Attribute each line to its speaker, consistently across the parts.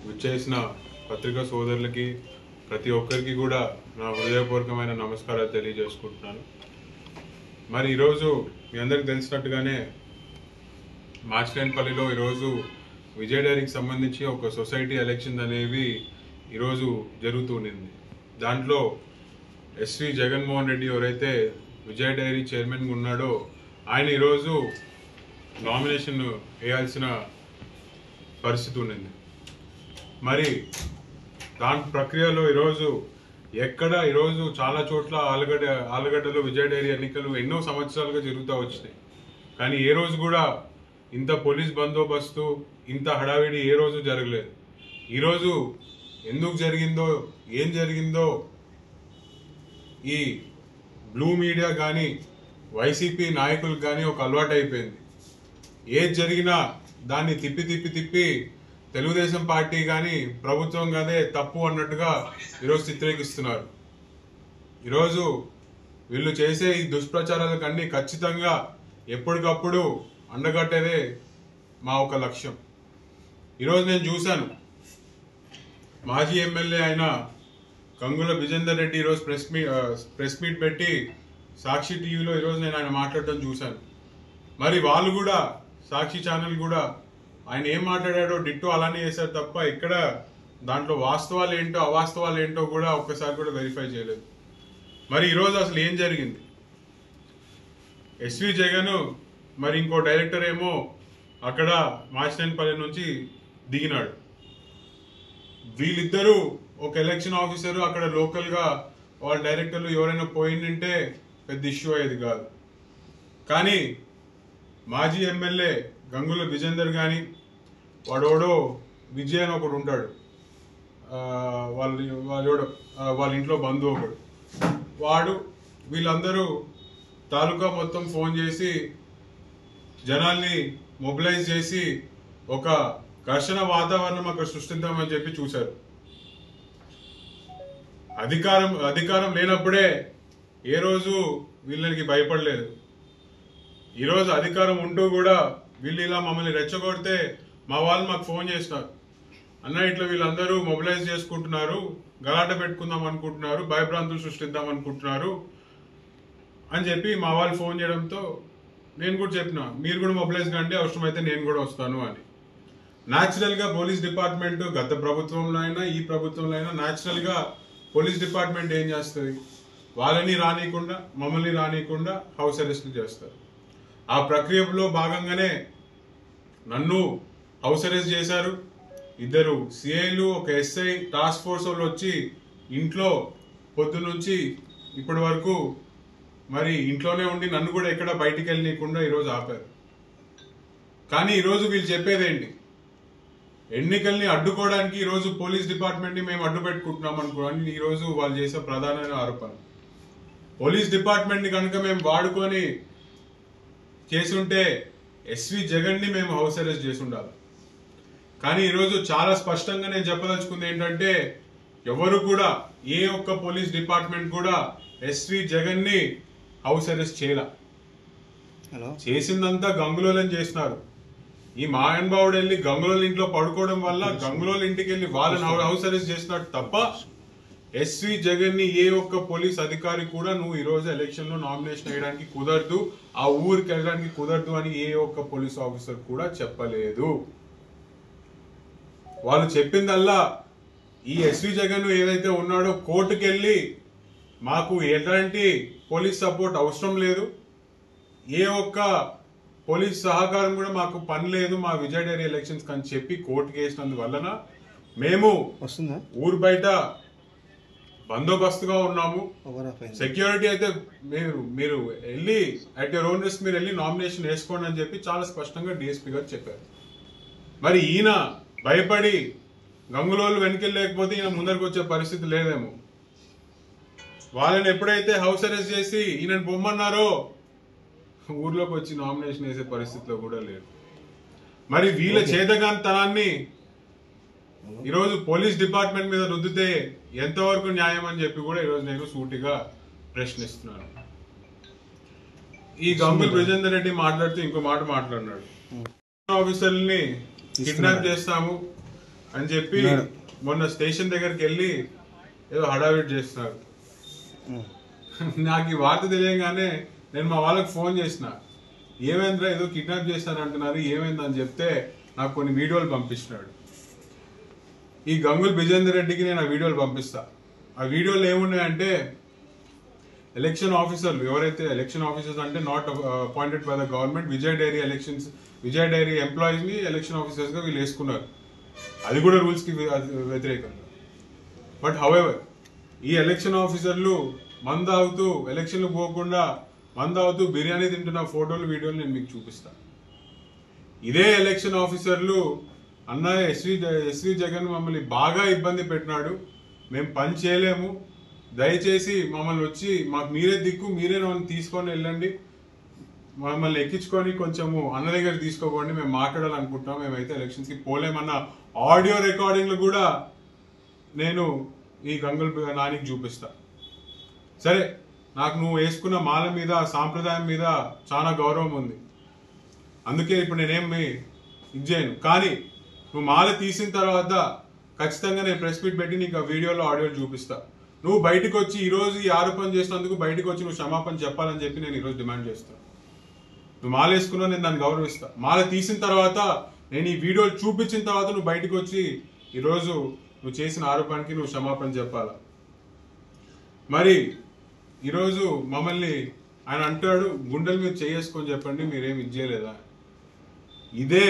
Speaker 1: విచ్చేసిన పత్రికా సోదరులకి ప్రతి ఒక్కరికి కూడా నా హృదయపూర్వకమైన నమస్కారాలు తెలియజేసుకుంటున్నాను. మరి ఈరోజు మీ అందరికి తెలిసినట్టుగానే మార్చినేనిపల్లిలో ఈరోజు విజయ డైరీకి సంబంధించి ఒక సొసైటీ ఎలక్షన్ అనేవి ఈరోజు జరుగుతుండింది. దాంట్లో ఎస్వి జగన్మోహన్ రెడ్డి ఎవరైతే విజయ డైరీ చైర్మన్గా ఉన్నాడో ఆయన ఈరోజు నామినేషన్ వేయాల్సిన పరిస్థితి ఉండింది. మరి దాని ప్రక్రియలో ఈరోజు ఈరోజు చాలా చోట్ల ఆలగడ్డలో విజయ డైరీ ఎన్నికలు ఎన్నో సంవత్సరాలుగా జరుగుతూ వచ్చినాయి. కానీ ఏ రోజు కూడా ఇంత పోలీస్ బందోబస్తు ఇంత హడావిడి ఏ రోజు జరగలేదు. ఈరోజు ఎందుకు జరిగిందో ఏం జరిగిందో ఈ బ్లూ మీడియా కానీ వైసీపీ నాయకులకు కానీ ఒక అలవాటు అయిపోయింది. ఏది జరిగినా దాన్ని తిప్పి తెలుగుదేశం పార్టీ కానీ ప్రభుత్వం కానీ తప్పు అన్నట్టుగా ఈరోజు చిత్రీకరిస్తున్నారు. ఈరోజు వీళ్ళు చేసే ఈ దుష్ప్రచారాలకు అన్ని ఖచ్చితంగా ఎప్పటికప్పుడు అండగట్టేదే మా ఒక లక్ష్యం. ఈరోజు నేను చూశాను, మాజీ ఎమ్మెల్యే అయిన గంగుల విజేందర్ రెడ్డి ఈరోజు ప్రెస్ మీట్ పెట్టి సాక్షి టీవీలో ఈరోజు నేను ఆయన మాట్లాడటం చూశాను. మరి వాళ్ళు కూడా సాక్షి ఛానల్ కూడా ఆయన ఏం మాట్లాడాడో డిట్టో అలానే చేశారు తప్ప ఇక్కడ దాంట్లో వాస్తవాలు ఏంటో అవాస్తవాలు ఏంటో కూడా ఒక్కసారి కూడా వెరిఫై చేయలేదు. మరి ఈరోజు అసలు ఏం జరిగింది? ఎస్వి జగన్ మరి ఇంకో డైరెక్టర్ ఏమో అక్కడ మార్చినేనిపల్లి నుంచి దిగినాడు. వీళ్ళిద్దరూ ఒక ఎలక్షన్ ఆఫీసరు అక్కడ లోకల్గా వాళ్ళ డైరెక్టర్లు ఎవరైనా పోయిందంటే పెద్ద ఇష్యూ అయ్యేది కాదు. కానీ మాజీ ఎమ్మెల్యే గంగుల విజేందర్ కానీ వాడోడో విజయ్ అని ఒకడు ఉంటాడు, వాళ్ళ ఇంట్లో బంధువు ఒకడు, వాడు వీళ్ళందరూ తాలూకా మొత్తం ఫోన్ చేసి జనాల్ని మొబిలైజ్ చేసి ఒక ఘర్షణ వాతావరణం అక్కడ సృష్టిద్దామని చెప్పి చూశారు. అధికారం లేనప్పుడే ఏ రోజు వీళ్ళకి భయపడలేదు. ఈరోజు అధికారం ఉంటూ కూడా వీళ్ళు ఇలా మమ్మల్ని రెచ్చగొడితే మా వాళ్ళు మాకు ఫోన్ చేసినారు, అన్న ఇట్లా వీళ్ళందరూ మొబిలైజ్ చేసుకుంటున్నారు, గలాట పెట్టుకుందాం అనుకుంటున్నారు, భయభ్రాంతులు సృష్టిద్దాం అనుకుంటున్నారు అని చెప్పి మా వాళ్ళు ఫోన్ చేయడంతో నేను కూడా చెప్పిన, మీరు కూడా మొబిలైజ్ కంటే అవసరమైతే నేను కూడా వస్తాను అని. న్యాచురల్గా పోలీస్ డిపార్ట్మెంట్ గత ప్రభుత్వంలో అయినా ఈ ప్రభుత్వంలో అయినా న్యాచురల్గా పోలీస్ డిపార్ట్మెంట్ ఏం చేస్తుంది? వాళ్ళని రానియకుండా మమ్మల్ని రానియకుండా హౌస్ అరెస్ట్లు చేస్తారు. ఆ ప్రక్రియలో భాగంగానే నన్ను హౌస్ అరెస్ట్ చేశారు. 2 సిఐలు ఒక ఎస్ఐ టాస్క్ ఫోర్స్ వాళ్ళు వచ్చి ఇంట్లో పొద్దునుంచి ఇప్పటి వరకు మరి ఇంట్లోనే ఉండి నన్ను కూడా ఎక్కడ బయటికి వెళ్ళనీయకుండా ఈరోజు ఆపారు. కానీ ఈరోజు వీళ్ళు చెప్పేదేంటి? ఎన్నికల్ని అడ్డుకోవడానికి ఈరోజు పోలీస్ డిపార్ట్మెంట్ని మేము అడ్డు పెట్టుకుంటున్నాం అనుకోని ఈరోజు వాళ్ళు చేసే ప్రధానమైన ఆరోపణ. పోలీస్ డిపార్ట్మెంట్ని కనుక మేము వాడుకొని చేసుంటే ఎస్వి జగన్ని మేము హౌస్ అరెస్ట్ చేసి ఉండాలి. కానీ ఈరోజు చాలా స్పష్టంగా నేను చెప్పదలుచుకుంది ఏంటంటే ఎవరు కూడా ఏ ఒక్క పోలీస్ డిపార్ట్మెంట్ కూడా ఎస్వి జగన్ని హౌస్ అరెస్ట్ చేయాల. చేసిందంతా గంగులోలని చేసినారు. ఈ మాయన్బావుడు వెళ్ళి గంగులోల ఇంట్లో పడుకోవడం వల్ల గంగులోల ఇంటికి వెళ్ళి వాళ్ళని హౌస్ అరెస్ట్ చేసినట్టు తప్ప ఎస్వి జగన్ ని ఏ ఒక్క పోలీస్ అధికారి కూడా నువ్వు ఈ రోజు ఎలక్షన్ లో నామినేషన్ వేయడానికి కుదరదు, ఆ ఊరికి వెళ్ళడానికి కుదరదు అని ఏ ఒక్క పోలీస్ ఆఫీసర్ కూడా చెప్పలేదు. వాళ్ళు చెప్పిందల్లా ఈ ఎస్వి జగన్ ఏదైతే ఉన్నాడో కోర్టుకు వెళ్ళి మాకు ఎలాంటి పోలీస్ సపోర్ట్ అవసరం లేదు, ఏ ఒక్క పోలీస్ సహకారం కూడా మాకు పని లేదు మా విజయ డైరీ ఎలక్షన్స్ అని చెప్పి కోర్టుకు వేసినందువలన మేము ఊరు బయట బందోబస్తుగా ఉన్నాము. సెక్యూరిటీ అయితే మీరు వెళ్ళి అట్ యువర్ ఓన్ రిస్క్ మీరు వెళ్ళి నామినేషన్ వేసుకోండి అని చెప్పి చాలా స్పష్టంగా డిఎస్పీ గారు చెప్పారు. మరి ఈయన భయపడి గంగులోలు వెనకెళ్ళలేకపోతే ఈయన ముందరికి వచ్చే పరిస్థితి లేదేమో. వాళ్ళని ఎప్పుడైతే హౌస్ అరెస్ట్ చేసి ఈయనను పొమ్మన్నారో ఊర్లోకి వచ్చి నామినేషన్ వేసే పరిస్థితిలో కూడా లేదు. మరి వీళ్ళ చేతగానితనాన్ని ఈరోజు పోలీస్ డిపార్ట్మెంట్ మీద రుద్దితే ఎంతవరకు న్యాయం అని చెప్పి కూడా ఈరోజు నేను సూటిగా ప్రశ్నిస్తున్నాను. ఈ గంగుల విజేందర్ రెడ్డి మాట్లాడుతూ ఇంకో మాట మాట్లాడినాడు, ఆఫీసర్ని కిడ్నాప్ చేస్తాము, అని చెప్పి మొన్న స్టేషన్ దగ్గరికి వెళ్ళి ఏదో హడావిడి చేస్తున్నారు. నాకు ఈ వార్త తెలియగానే నేను మా వాళ్ళకి ఫోన్ చేసిన, ఏమైందిరా ఏదో కిడ్నాప్ చేస్తారు అంటున్నారు, ఏమైందని చెప్తే నాకు కొన్ని వీడియోలు పంపించినాడు. ఈ గంగుల బిజేందర్ రెడ్డికి నేను ఆ వీడియోలు పంపిస్తా. ఆ వీడియోలు ఏమున్నాయంటే ఎలక్షన్ ఆఫీసర్లు ఎవరైతే ఎలక్షన్ ఆఫీసర్స్ అంటే not appointed by the government, Vijay dairy employees ని ఎలక్షన్ ఆఫీసర్స్ గా వీళ్ళు వేసుకున్నారు. అది కూడా రూల్స్ కి వ్యతిరేకంగా. బట్ హౌఎవర్ ఈ ఎలక్షన్ ఆఫీసర్లు మందు అవుతూ ఎలక్షన్లు పోకుండా మందు అవుతూ బిర్యానీ తింటున్న ఫోటోలు వీడియోలు నేను మీకు చూపిస్తా. ఇదే ఎలక్షన్ ఆఫీసర్లు అన్న ఎస్వి జగన్ మమ్మల్ని బాగా ఇబ్బంది పెట్టినాడు, మేము పని చేయలేము, దయచేసి మమ్మల్ని వచ్చి మాకు మీరే దిక్కు, మీరే మమ్మల్ని తీసుకొని వెళ్ళండి, మమ్మల్ని ఎక్కించుకొని కొంచెము అన్న దగ్గర తీసుకోకండి, మేము మాట్లాడాలనుకుంటున్నాం, మేమైతే ఎలక్షన్స్ కి పోలేమన్న ఆడియో రికార్డింగ్లు కూడా నేను ఈ గంగుల నానికి చూపిస్తా. సరే, నాకు నువ్వు వేసుకున్న మాల మీద సాంప్రదాయం మీద చాలా గౌరవం ఉంది, అందుకే ఇప్పుడు నేనేమి ఇది చేయను. కానీ నువ్వు మాల తీసిన తర్వాత ఖచ్చితంగా నేను ప్రెస్ మీట్ పెట్టి నీకు ఆ వీడియోలో ఆడియోలు చూపిస్తా. నువ్వు బయటకు వచ్చి ఈరోజు ఈ ఆరోపణ చేసినందుకు బయటకు వచ్చి నువ్వు క్షమాపణ చెప్పాలని చెప్పి నేను ఈరోజు డిమాండ్ చేస్తాను. నువ్వు మాల వేసుకున్నా నేను దాన్ని గౌరవిస్తా. మాల తీసిన తర్వాత నేను ఈ వీడియోలు చూపించిన తర్వాత నువ్వు బయటకు వచ్చి ఈరోజు నువ్వు చేసిన ఆరోపణకి నువ్వు క్షమాపణ చెప్పాలా. మరి ఈరోజు మమ్మల్ని ఆయన అంటాడు గుండెల మీద చేసుకొని చెప్పండి, మీరేమి ఇది చేయలేదా. ఇదే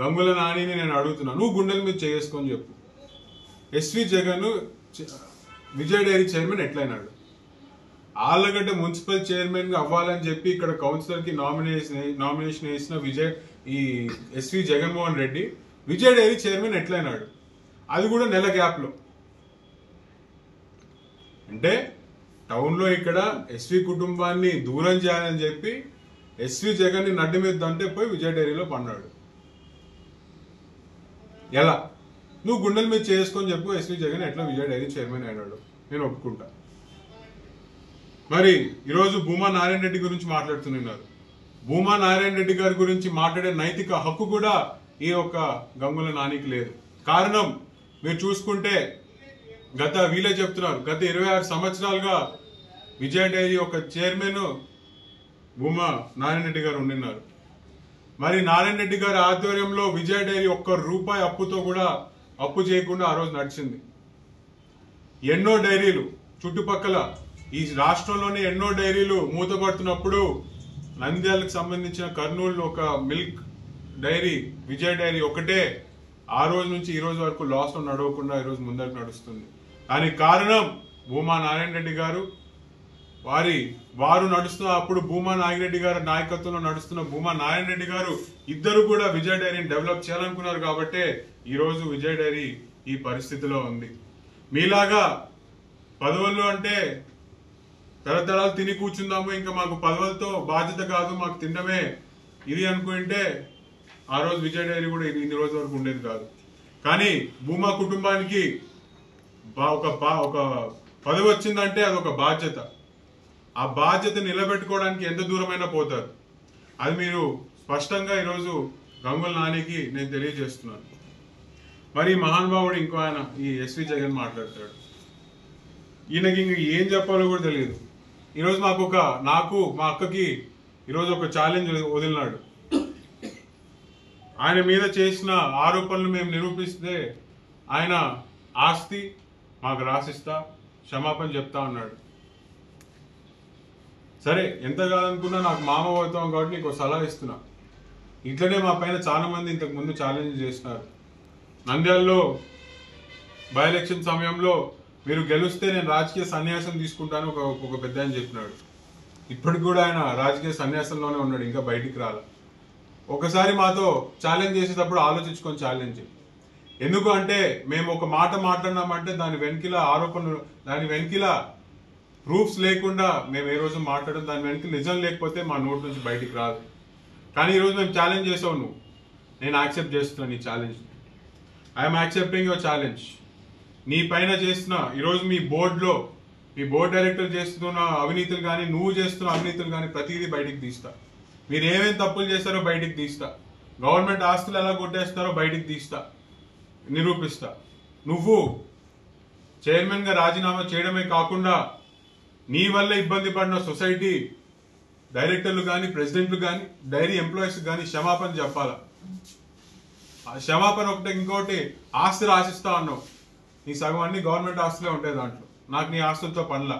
Speaker 1: గంగుల నానిని నేను అడుగుతున్నా, నువ్వు గుండెల మీద చేసుకొని చెప్పు. SV Jagan Vijay dairy chairman ఎట్లయినాడు? మున్సిపల్ చైర్మన్ గా అవ్వాలని చెప్పి ఇక్కడ కౌన్సిలర్ కి నామినేషన్ వేసిన SV Jaganmohan Reddy Vijay dairy chairman ఎట్లయినాడు? అది కూడా నెల గ్యాప్ లో. అంటే టౌన్ లో ఇక్కడ ఎస్వి కుటుంబాన్ని దూరం చేయాలని చెప్పి ఎస్వి జగన్ ని నడ్డి మీద దంటే పోయి విజయ్ డైరీలో పన్నాడు. ఎలా? నువ్వు గుండెల మీద చేసుకొని చెప్పు ఎస్వి జగన్ ఎట్లా విజయ్ డైరీ చైర్మన్ అయినాడు, నేను ఒప్పుకుంటా. మరి ఈరోజు భూమా నారాయణ రెడ్డి గురించి మాట్లాడుతున్నారు. భూమా నారాయణ రెడ్డి గారి గురించి మాట్లాడే నైతిక హక్కు కూడా ఈ యొక్క గంగుల నానికి లేదు. కారణం మీరు చూసుకుంటే వీళ్ళే చెప్తున్నారు, గత 26 సంవత్సరాలుగా విజయ్ డైరీ ఒక చైర్మన్ భూమా నారాయణ రెడ్డి గారు ఉండినారు. మరి నారాయణ రెడ్డి గారి ఆధ్వర్యంలో విజయ్ డైరీ ₹1 అప్పుతో కూడా అప్పు చేయకుండా ఆ రోజు నడిచింది. ఎన్నో డైరీలు చుట్టుపక్కల ఈ రాష్ట్రంలోనే ఎన్నో డైరీలు మూతపడుతున్నప్పుడు నంద్యాలకు సంబంధించిన కర్నూలు ఒక మిల్క్ డైరీ విజయ్ డైరీ ఒకటే ఆ రోజు నుంచి ఈ రోజు వరకు లాస్ లో నడవకుండా ఈ రోజు ముందరకు నడుస్తుంది. దానికి కారణం భూమా నారాయణ రెడ్డి గారు. వారు నడుస్తున్న అప్పుడు భూమా నాగిరెడ్డి గారి నాయకత్వంలో నడుస్తున్న భూమా నారాయణ రెడ్డి గారు ఇద్దరు కూడా విజయ్ డైరీని డెవలప్ చేయాలనుకున్నారు కాబట్టి ఈ రోజు విజయ్ డైరీ ఈ పరిస్థితిలో ఉంది. మీలాగా పదవులు అంటే తరతరాలు తిని కూర్చుందాము, ఇంకా మాకు పదవులతో బాధ్యత కాదు, మాకు తినడమే ఇది అనుకుంటే ఆ రోజు విజయ్ డైరీ కూడా ఇన్ని రోజుల వరకు ఉండేది కాదు. కానీ భూమా కుటుంబానికి ఒక పదవి వచ్చిందంటే అదొక బాధ్యత. ఆ బాధ్యత నిలబెట్టుకోవడానికి ఎంత దూరమైనా పోతారు. అది మీరు స్పష్టంగా ఈరోజు గంగుల నానికి నేను తెలియజేస్తున్నాను. మరి మహానుభావుడు ఇంకో ఆయన ఈ ఎస్వి జగన్ మాట్లాడతాడు. ఈయనకి ఇంక ఏం చెప్పాలో కూడా తెలియదు. ఈరోజు నాకు మా అక్కకి ఈరోజు ఒక ఛాలెంజ్ వదిలినాడు. ఆయన మీద చేసిన ఆరోపణలు మేము నిరూపిస్తే ఆయన ఆస్తి మాకు రాసిస్తా, క్షమాపణ చెప్తా అన్నాడు. సరే, ఎంత కాదనుకున్నా నాకు మామ అవుతాం కాబట్టి నీకు సలహా ఇస్తున్నా. ఇట్లనే మా పైన చాలా మంది ఇంతకు ముందు ఛాలెంజ్ చేస్తున్నారు. నంద్యాలలో బై ఎలక్షన్ సమయంలో మీరు గెలిస్తే నేను రాజకీయ సన్యాసం తీసుకుంటాను ఒక పెద్ద ఆయన చెప్పినాడు. ఇప్పటికి కూడా ఆయన రాజకీయ సన్యాసంలోనే ఉన్నాడు, ఇంకా బయటికి రాల. ఒకసారి మాతో ఛాలెంజ్ చేసేటప్పుడు ఆలోచించుకొని ఛాలెంజ్. ఎందుకు అంటే మేము ఒక మాట మాట్లాడినామంటే దాని వెనకిల ఆరోపణలు, దాని వెనకిల ప్రూఫ్స్ లేకుండా మేము ఏ రోజు మాట్లాడడం, దాని వెనక నిజం లేకపోతే మా నోట్ నుంచి బయటికి రాదు. కానీ ఈరోజు మేము ఛాలెంజ్ చేసావు నువ్వు, నేను యాక్సెప్ట్ చేస్తున్నాను ఈ challenge. I'm accepting your challenge. నీ పైన చేస్తున్న ఈరోజు మీ బోర్డ్ డైరెక్టర్ చేస్తున్న అవినీతులు కానీ, నువ్వు చేస్తున్న అవినీతులు కానీ ప్రతిదీ బయటికి తీస్తా. మీరు ఏమేమి తప్పులు చేస్తారో బయటికి తీస్తా. గవర్నమెంట్ ఆస్తులు ఎలా కొట్టేస్తారో బయటికి తీస్తా. నిరూపిస్తా. నువ్వు చైర్మన్గా రాజీనామా చేయడమే కాకుండా నీ వల్ల ఇబ్బంది పడిన సొసైటీ డైరెక్టర్లు కానీ ప్రెసిడెంట్లు కానీ డైరీ ఎంప్లాయీస్ కానీ క్షమాపణ చెప్పాలా. క్షమాపణ ఒకటి. ఇంకోటి ఆస్తి రాసిస్తా అన్నావు. నీ సగం అన్ని గవర్నమెంట్ ఆస్తులే ఉంటాయి దాంట్లో. నాకు నీ ఆస్తులతో పనుల.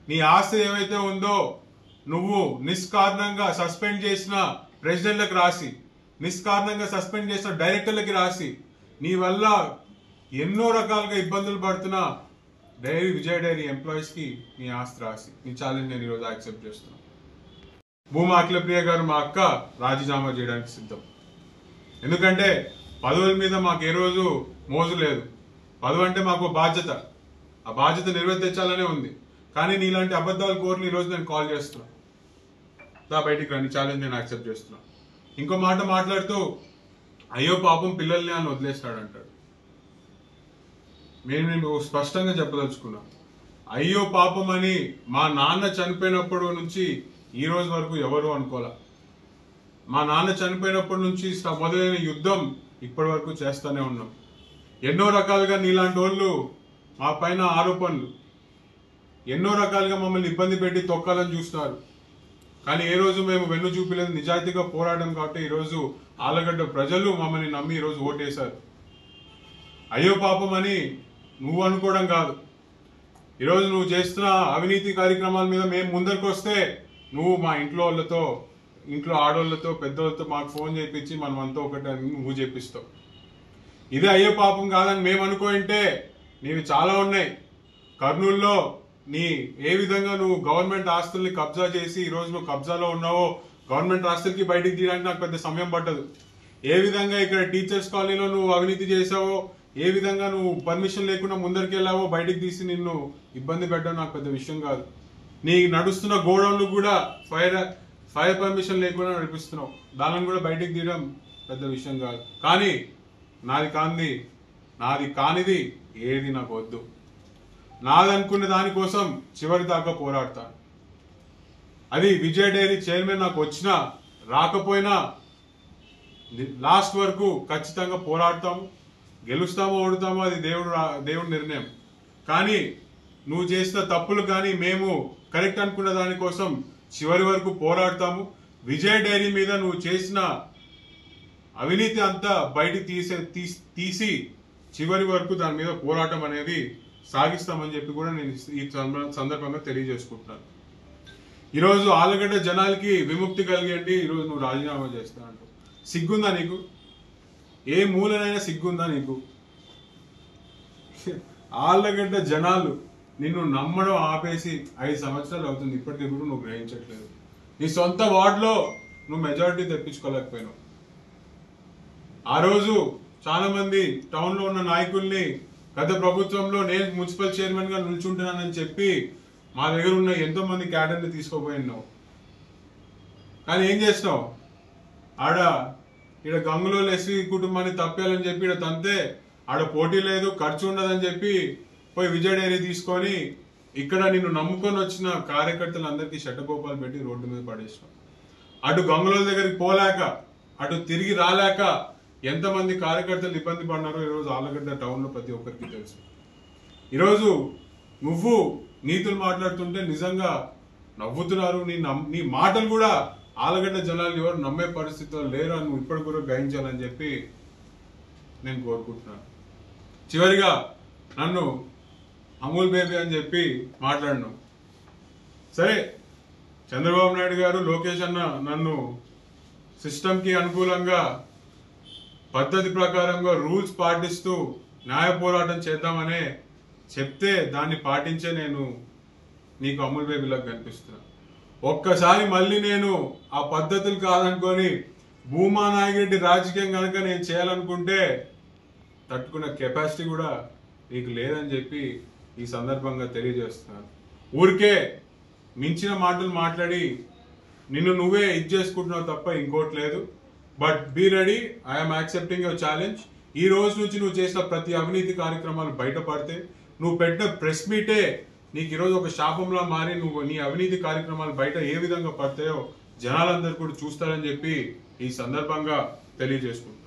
Speaker 1: నీ ఆస్తి ఏమైతే ఉందో నువ్వు నిష్కారణంగా సస్పెండ్ చేసిన ప్రెసిడెంట్లకు రాసి, నిష్కారణంగా సస్పెండ్ చేసిన డైరెక్టర్లకి రాసి, నీ వల్ల ఎన్నో రకాలుగా ఇబ్బందులు పడుతున్న విజయ డైరీ ఎంప్లాయీస్కి నీ ఆస్తి రాసి నీ ఛాలెంజ్ నేను ఈరోజు యాక్సెప్ట్ చేస్తున్నాను. భూమా అఖిలప్రియ గారు మా అక్క రాజీనామా చేయడానికి సిద్ధం. ఎందుకంటే పదవుల మీద మాకు ఏ రోజు మోజు లేదు. పదవి అంటే మాకు బాధ్యత. ఆ బాధ్యత నిర్వర్తించాలనే ఉంది. కానీ నీలాంటి అబద్ధాలు కోర్లు ఈరోజు నేను కాల్ చేస్తున్నా. బయటికి రండి, ఛాలెంజ్ నేను యాక్సెప్ట్ చేస్తున్నా. ఇంకో మాట మాట్లాడుతూ అయ్యో పాపం పిల్లల్ని అని వదిలేస్తాడు అంటాడు. నేను స్పష్టంగా చెప్పదలుచుకున్నా, అయ్యో పాపం అని మా నాన్న చనిపోయినప్పటి నుంచి ఈ రోజు వరకు ఎవరు అనుకోలే. మా నాన్న చనిపోయినప్పటి నుంచి మొదలైన యుద్ధం ఇప్పటి వరకు చేస్తూనే ఉన్నాం. ఎన్నో రకాలుగా నీలాంటి వాళ్ళు మా పైన ఆరోపణలు, ఎన్నో రకాలుగా మమ్మల్ని ఇబ్బంది పెట్టి తొక్కాలని చూస్తున్నారు. కానీ ఏ రోజు మేము వెన్ను చూపలేదు. నిజాయితీగా పోరాటం కాబట్టి ఈరోజు ఆలగడ్డ ప్రజలు మమ్మల్ని నమ్మి ఈరోజు ఓటేశారు. అయ్యో పాపం అని నువ్వు అనుకోవడం కాదు. ఈరోజు నువ్వు చేస్తున్న అవినీతి కార్యక్రమాల మీద మేము ముందరికి వస్తే నువ్వు మా ఇంట్లో వాళ్ళతో, ఇంట్లో ఆడవాళ్ళతో, పెద్దవాళ్ళతో మాకు ఫోన్ చేయించి మనమంతా ఒకటి నువ్వు చేపిస్తావు. ఇదే అయ్యో పాపం కాదని మేము అనుకుంటే నీవి చాలా ఉన్నాయి. కర్నూలులో నీ ఏ విధంగా నువ్వు గవర్నమెంట్ ఆస్తుల్ని కబ్జా చేసి ఈరోజు నువ్వు కబ్జాలో ఉన్నావో, గవర్నమెంట్ ఆస్తులకి బయటికి తీయడానికి నాకు పెద్ద సమయం పట్టదు. ఏ విధంగా ఇక్కడ టీచర్స్ కాలనీలో నువ్వు అవినీతి చేసావో, ఏ విధంగా నువ్వు పర్మిషన్ లేకుండా ముందరికి వెళ్ళావో బయటికి తీసి నిన్ను ఇబ్బంది పెట్టడం నాకు పెద్ద విషయం కాదు. నీ నడుస్తున్న గోడౌన్లు కూడా ఫైర్ పర్మిషన్ లేకుండా నడిపిస్తున్నావు. దానిని కూడా బయటికి తీయడం పెద్ద విషయం కాదు. కానీ నాది కానిది ఏది నాకు వద్దు. నాదనుకున్న దానికోసం చివరి దాకా పోరాడతాను. అది విజయ డైరీ చైర్మన్ నాకు వచ్చినా రాకపోయినా లాస్ట్ వరకు ఖచ్చితంగా పోరాడతాము. గెలుస్తామో ఓడుతామో అది దేవుడి నిర్ణయం. కానీ నువ్వు చేసిన తప్పులు కానీ మేము కరెక్ట్ అనుకున్న దానికోసం చివరి వరకు పోరాడతాము. విజయ డైరీ మీద నువ్వు చేసిన అవినీతి అంతా బయటికి తీసి చివరి వరకు దాని మీద పోరాటం అనేది సాగిస్తామని చెప్పి కూడా నేను ఈ సందర్భంగా తెలియజేసుకుంటున్నాను. ఈరోజు ఆలగడ్డ జనాలకి విముక్తి కలిగేయండి, ఈరోజు నువ్వు రాజీనామా చేస్తా అంటూ సిగ్గుందా నీకు? ఏ మూలనైనా సిగ్గుందా నీకు? ఆలగడ్డ జనాలు నిన్ను నమ్మడం ఆపేసి 5 సంవత్సరాలు అవుతుంది. ఇప్పటికీ కూడా నువ్వు గ్రహించట్లేదు. నీ సొంత వార్డులో నువ్వు మెజారిటీ తెప్పించుకోలేకపోయినావు. ఆ రోజు చాలా మంది టౌన్ లో ఉన్న నాయకుల్ని గత ప్రభుత్వంలో నేను మున్సిపల్ చైర్మన్ గా నిల్చుంటున్నానని చెప్పి మా దగ్గర ఉన్న ఎంతో మంది క్యాడర్ని తీసుకోపోయినావు. కానీ ఏం చేసినావు? ఈడ గంగులోలు ఎస్వి కుటుంబాన్ని తప్పేయాలని చెప్పి ఈడ తంతే, ఆడ పోటీ లేదు, ఖర్చు ఉండదని చెప్పి పోయి విజయ డైరీ తీసుకొని ఇక్కడ నిన్ను నమ్ముకొని వచ్చిన కార్యకర్తలందరికీ షట్టకోపాలు పెట్టి రోడ్డు మీద పడేసినావు. అటు గంగులోల దగ్గరికి పోలేక, అటు తిరిగి రాలేక ఎంతమంది కార్యకర్తలు ఇబ్బంది పడినారో ఈరోజు ఆలగడ్డ టౌన్ లో ప్రతి ఒక్కరికి తెలుసు. ఈరోజు నువ్వు నీతులు మాట్లాడుతుంటే నిజంగా నవ్వుతున్నారు. నీ మాటలు కూడా ఆలగడ్డ జనాలు ఎవరు నమ్మే పరిస్థితిలో లేరు అని నువ్వు ఇప్పటి కూడా గ్రహించాలని చెప్పి నేను కోరుకుంటున్నాను. చివరిగా నన్ను అమూల్ బేబీ అని చెప్పి మాట్లాడినావు. సరే, చంద్రబాబు నాయుడు గారు, లోకేష్ అన్న నన్ను సిస్టమ్కి అనుకూలంగా పద్ధతి ప్రకారంగా రూల్స్ పాటిస్తూ న్యాయ పోరాటం చేద్దామనే చెప్తే దాన్ని పాటించే నేను నీకు అమూల్ బేబీలకు కనిపిస్తున్నా. ఒక్కసారి మళ్ళీ నేను ఆ పద్ధతులు కాదనుకొని భూమా నాగిరెడ్డి రాజకీయం కనుక నేను చేయాలనుకుంటే తట్టుకున్న కెపాసిటీ కూడా నీకు లేదని చెప్పి ఈ సందర్భంగా తెలియజేస్తున్నాను. ఊరికే మించిన మాటలు మాట్లాడి నిన్ను నువ్వే చేసుకుంటున్నావు తప్ప ఇంకోటి లేదు. But be ready, I'm accepting your challenge. ఈ రోజు నుంచి నువ్వు చేసిన ప్రతి అవినీతి కార్యక్రమాలు బయటపడితే, నువ్వు పెట్టిన ప్రెస్ మీటే నీకు ఈరోజు ఒక శాపంలా మారి నువ్వు నీ అవినీతి కార్యక్రమాలు బయట ఏ విధంగా పడతాయో జనాలందరూ కూడా చూస్తారని చెప్పి ఈ సందర్భంగా తెలియజేసుకుంటున్నాను.